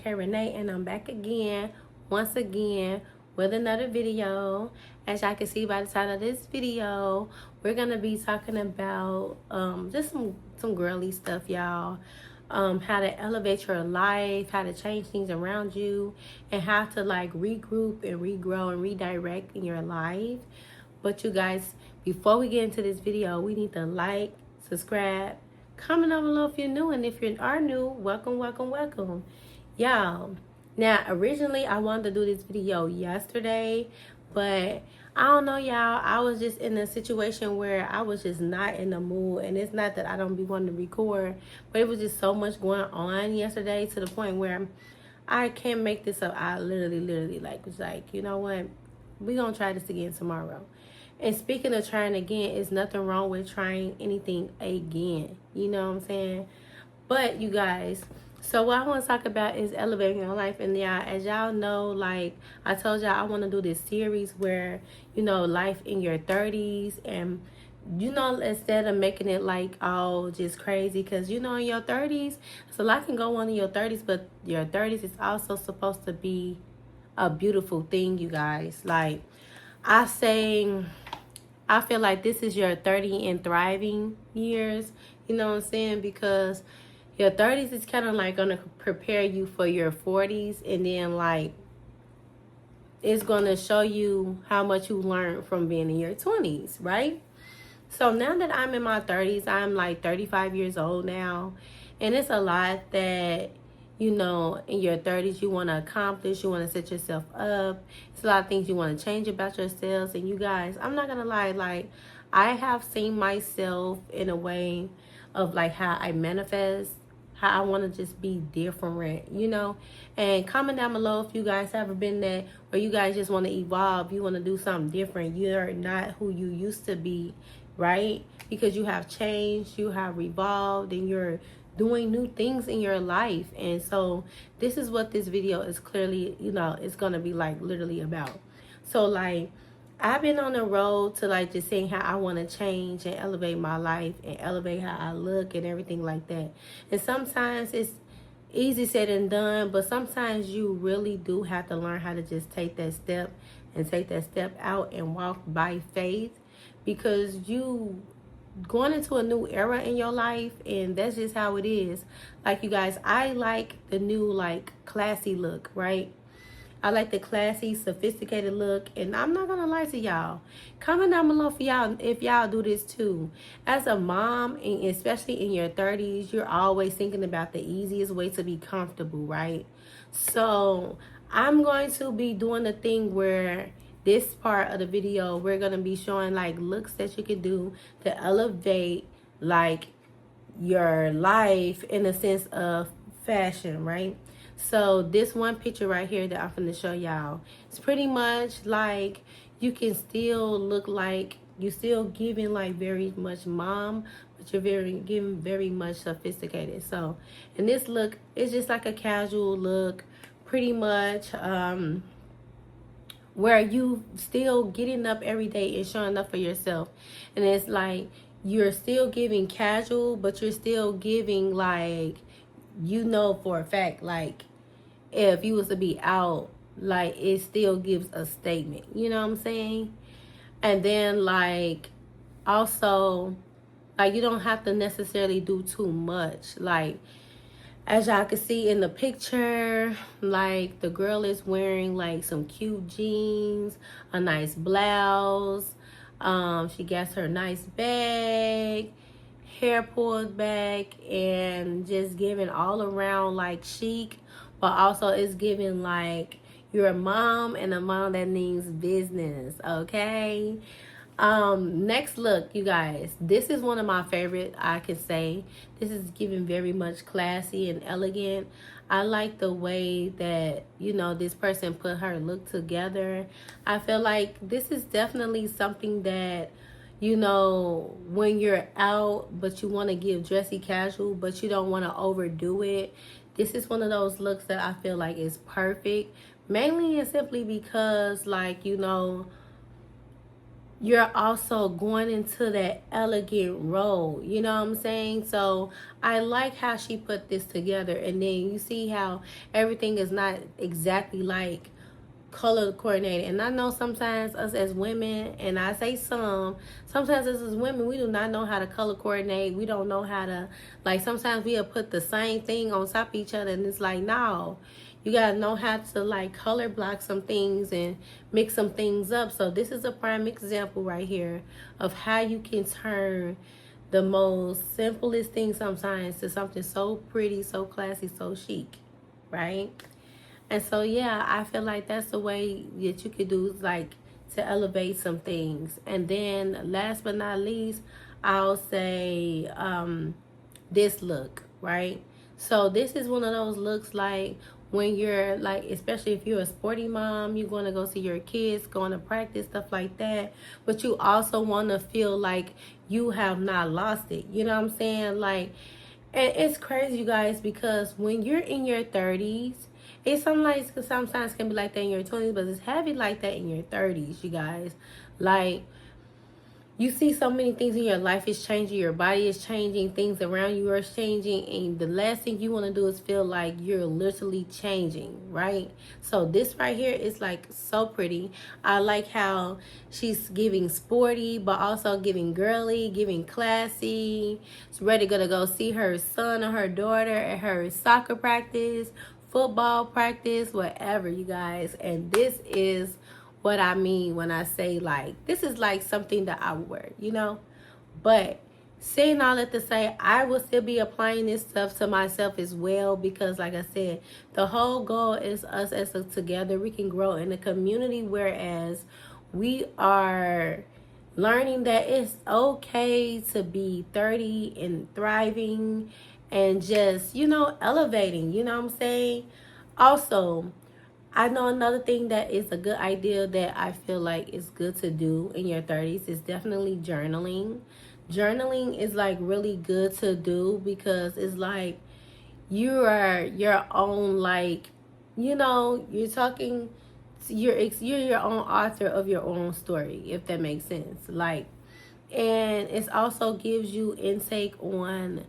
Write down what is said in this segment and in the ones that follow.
K Renee, and I'm back again, once again, with another video. As y'all can see by the title of this video, we're gonna be talking about just some girly stuff, y'all. How to elevate your life, how to change things around you, and how to like regroup and regrow and redirect in your life. But you guys, before we get into this video, we need to like, subscribe, comment down below if you're new, and if you are new, welcome, welcome, welcome, y'all. Now, originally I wanted to do this video yesterday, but I don't know, y'all. I was just in a situation where I was just not in the mood, and it's not that I don't be wanting to record, but it was just so much going on yesterday to the point where I can't make this up. I literally was like, you know what? We're gonna try this again tomorrow. And speaking of trying again, is nothing wrong with trying anything again. You know what I'm saying? But you guys, so what I want to talk about is elevating your life. And yeah, as y'all know, like I told y'all, I want to do this series where, you know, life in your 30s. And, you know, instead of making it like all just crazy, because, you know, in your 30s, so a lot can go on in your 30s, but your 30s is also supposed to be a beautiful thing, you guys. Like I feel like this is your 30 and thriving years, you know what I'm saying? Because your 30s is kind of like going to prepare you for your 40s, and then like it's going to show you how much you learned from being in your 20s, right? So now that I'm in my 30s, I'm like 35 years old now, and it's a lot that, you know, in your 30s you want to accomplish, you want to set yourself up. It's a lot of things you want to change about yourselves. And you guys, I'm not gonna lie, like I have seen myself in a way of like how I manifest, how I want to just be different, you know. And comment down below if you guys ever been there, or you guys just want to evolve, you want to do something different, you're not who you used to be, right? Because you have changed, you have evolved, and you're doing new things in your life. And so this is what this video is clearly, you know, it's gonna be like literally about. So like I've been on the road to like just saying how I want to change and elevate my life and elevate how I look and everything like that. And sometimes it's easy said and done, but sometimes you really do have to learn how to just take that step and take that step out and walk by faith, because you going into a new era in your life, and that's just how it is. Like you guys, I like the new like classy look, right? I like the classy, sophisticated look, and I'm not gonna lie to y'all. Comment down below for y'all if y'all do this too. As a mom, and especially in your 30s, you're always thinking about the easiest way to be comfortable, right? So I'm going to be doing the thing where this part of the video, we're going to be showing like looks that you can do to elevate like your life in a sense of fashion, right? So this one picture right here that I'm going to show y'all, it's pretty much like you can still look like you're still giving like very much mom, but you're giving very much sophisticated. So in this look, it's just like a casual look, pretty much where you still getting up every day and showing up for yourself. And it's like you're still giving casual, but you're still giving like, you know, for a fact, like if you was to be out, like it still gives a statement, you know what I'm saying? And then like also like you don't have to necessarily do too much. Like as y'all can see in the picture, like the girl is wearing like some cute jeans, a nice blouse. She got her nice bag, hair pulled back, and just giving all around like chic, but also it's giving like you're a mom, and a mom that means business, okay? Next look, you guys, this is one of my favorite. I can say this is giving very much classy and elegant. I like the way that, you know, this person put her look together. I feel like this is definitely something that, you know, when you're out but you want to give dressy casual, but you don't want to overdo it, this is one of those looks that I feel like is perfect, mainly and simply because, like, you know, you're also going into that elegant role. You know what I'm saying? So I like how she put this together. And then you see how everything is not exactly like color coordinated. And I know sometimes us as women, and I say sometimes us as women, we do not know how to color coordinate. We don't know how to, like, sometimes we'll put the same thing on top of each other, and it's like, no, you gotta know how to like color block some things and mix some things up. So this is a prime example right here of how you can turn the most simplest thing sometimes to something so pretty, so classy, so chic, right? And so, yeah, I feel like that's the way that you could do, like, to elevate some things. And then, last but not least, I'll say this look, right? So, this is one of those looks like when you're like, especially if you're a sporty mom, you're going to go see your kids, going to practice, stuff like that. But you also want to feel like you have not lost it. You know what I'm saying? Like, and it's crazy, you guys, because when you're in your 30s, it's sometimes can be like that in your 20s, but it's heavy like that in your 30s, you guys. Like, you see so many things in your life is changing, your body is changing, things around you are changing, and the last thing you want to do is feel like you're literally changing, right? So this right here is like so pretty. I like how she's giving sporty but also giving girly, giving classy. She's ready to go see her son or her daughter at her soccer practice, football practice, whatever, you guys. And this is what I mean when I say, like, this is like something that I would wear, you know? But saying all that to say, I will still be applying this stuff to myself as well, because like I said, the whole goal is us as a together we can grow in a community, whereas we are learning that it's okay to be 30 and thriving and just, elevating, you know what I'm saying? Also, I know another thing that is a good idea that I feel like is good to do in your 30s is definitely journaling. Journaling is like really good to do because it's like you are your own, like, you're talking, you're your own author of your own story, if that makes sense. Like, and it also gives you intake on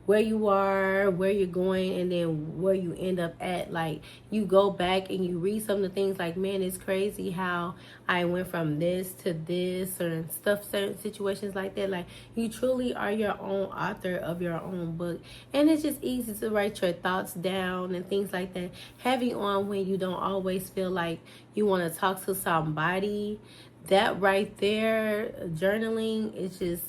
where you are, where you're going, and then where you end up at. Like, you go back and you read some of the things, like, man, it's crazy how I went from this to this, or stuff, certain situations like that. Like, you truly are your own author of your own book, and it's just easy to write your thoughts down and things like that. Heavy on when you don't always feel like you want to talk to somebody. That right there, journaling, is just,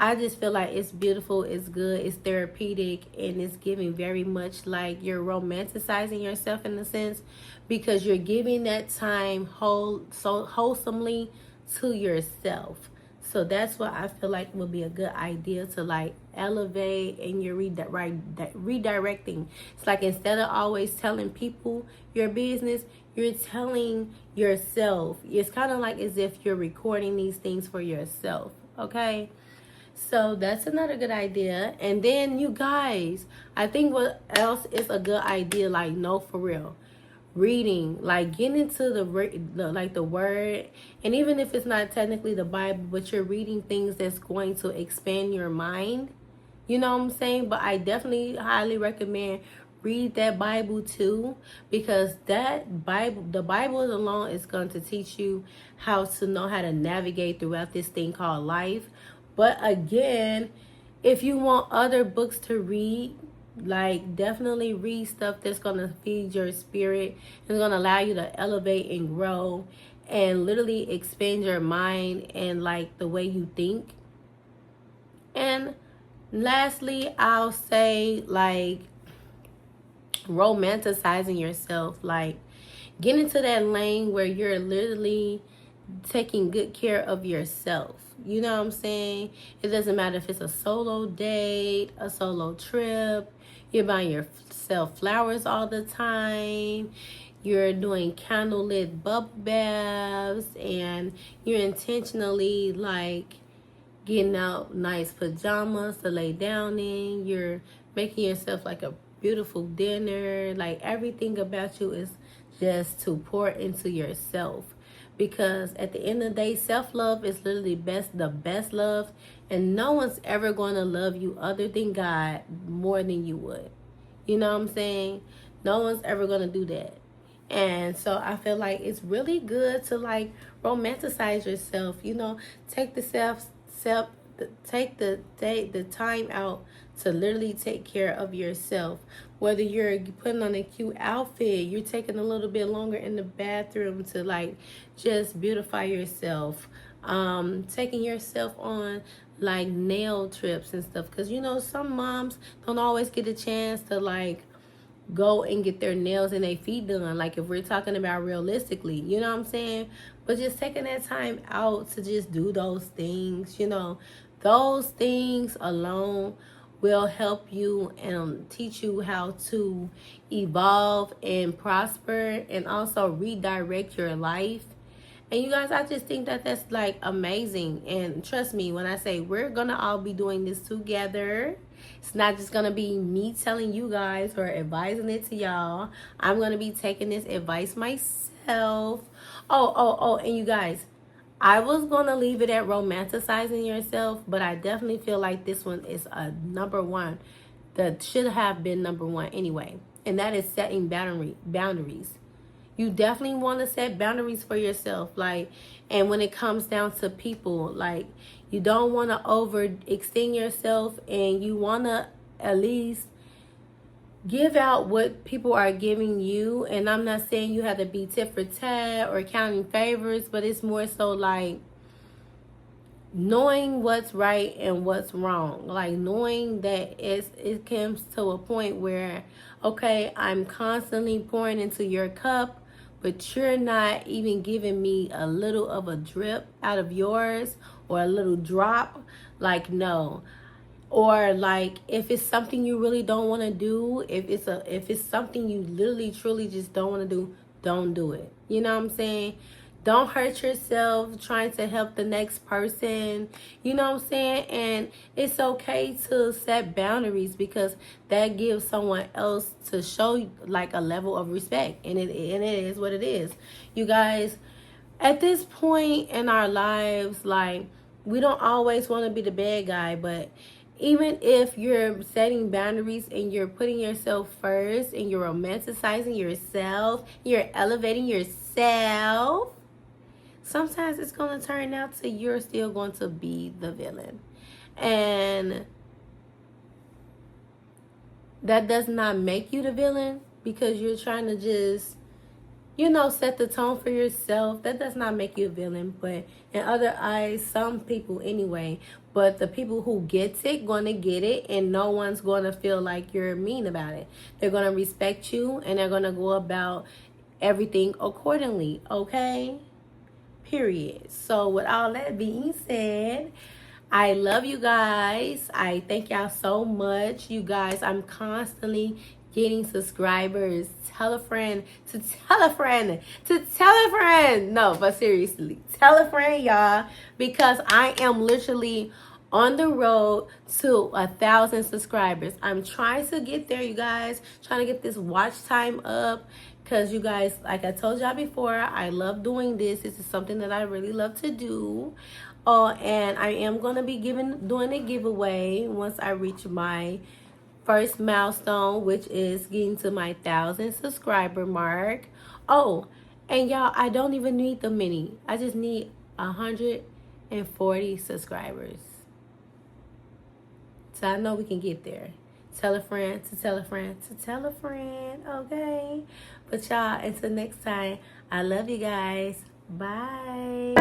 I just feel like it's beautiful, it's good, it's therapeutic, and it's giving very much like you're romanticizing yourself in a sense, because you're giving that time so wholesomely to yourself. So that's what I feel like would be a good idea to like elevate, and you're redirecting. It's like, instead of always telling people your business, you're telling yourself. It's kind of like as if you're recording these things for yourself, okay? So that's another good idea. And then, you guys, I think what else is a good idea, like, no, for real, reading, like, getting into the word. And even if it's not technically the Bible, but you're reading things that's going to expand your mind, you know what I'm saying? But I definitely highly recommend read that Bible too, because the Bible alone is going to teach you how to know how to navigate throughout this thing called life. But again, if you want other books to read, like, definitely read stuff that's going to feed your spirit and going to allow you to elevate and grow and literally expand your mind and like the way you think. And lastly, I'll say, like, romantasizing yourself. Like, get into that lane where you're literally taking good care of yourself. You know what I'm saying? It doesn't matter if it's a solo date, a solo trip, you're buying yourself flowers all the time, you're doing candlelit bubble baths, and you're intentionally like getting out nice pajamas to lay down in. You're making yourself like a beautiful dinner. Like, everything about you is just to pour into yourself, Because at the end of the day, self-love is literally the best love. And no one's ever going to love you other than God more than you would. You know what I'm saying? No one's ever going to do that. And so I feel like it's really good to like romanticize yourself. You know, take the take the time out to literally take care of yourself. Whether you're putting on a cute outfit, you're taking a little bit longer in the bathroom to like just beautify yourself. Taking yourself on like nail trips and stuff, because you know some moms don't always get a chance to like go and get their nails and their feet done, like if we're talking about realistically, you know what I'm saying? But just taking that time out to just do those things, you know, those things alone will help you and teach you how to evolve and prosper and also redirect your life. And you guys, I just think that that's like amazing. And trust me when I say we're gonna all be doing this together. It's not just gonna be me telling you guys or advising it to y'all. I'm gonna be taking this advice myself. And you guys, I was gonna leave it at romanticizing yourself, but I definitely feel like this one is a number one that should have been number one anyway. And that is setting boundaries. You definitely want to set boundaries for yourself, like, and when it comes down to people, like, you don't want to overextend yourself, and you want to at least give out what people are giving you. And I'm not saying you have to be tit for tat or counting favors, but it's more so like knowing what's right and what's wrong, like knowing that it comes to a point where, okay, I'm constantly pouring into your cup, but you're not even giving me a little of a drip out of yours or a little drop. Like, no. Or like if it's something you really don't want to do, if it's something you literally truly just don't want to do, don't do it. You know what I'm saying? Don't hurt yourself trying to help the next person. You know what I'm saying? And it's okay to set boundaries, because that gives someone else to show like a level of respect. And it is what it is. You guys, at this point in our lives, like, we don't always want to be the bad guy, but even if you're setting boundaries and you're putting yourself first and you're romanticizing yourself, you're elevating yourself, sometimes it's going to turn out to you're still going to be the villain. And that does not make you the villain, because you're trying to just, you know, set the tone for yourself. That does not make you a villain, but in other eyes, some people anyway. But the people who gets it gonna get it, and no one's gonna feel like you're mean about it. They're gonna respect you, and they're gonna go about everything accordingly. Okay? Period. So with all that being said, I love you guys. I thank y'all so much. You guys, I'm constantly getting subscribers. Tell a friend to tell a friend to tell a friend. No, but seriously, tell a friend, y'all, because I am literally on the road to 1,000 subscribers. I'm trying to get there, you guys. Trying to get this watch time up. Because you guys, like I told y'all before, I love doing this. This is something that I really love to do. Oh, and I am going to be doing a giveaway once I reach my first milestone, which is getting to my 1,000 subscriber mark. Oh, and y'all, I don't even need the many. I just need 140 subscribers. So I know we can get there. Tell a friend to tell a friend to tell a friend, okay? But y'all, until next time, I love you guys. Bye.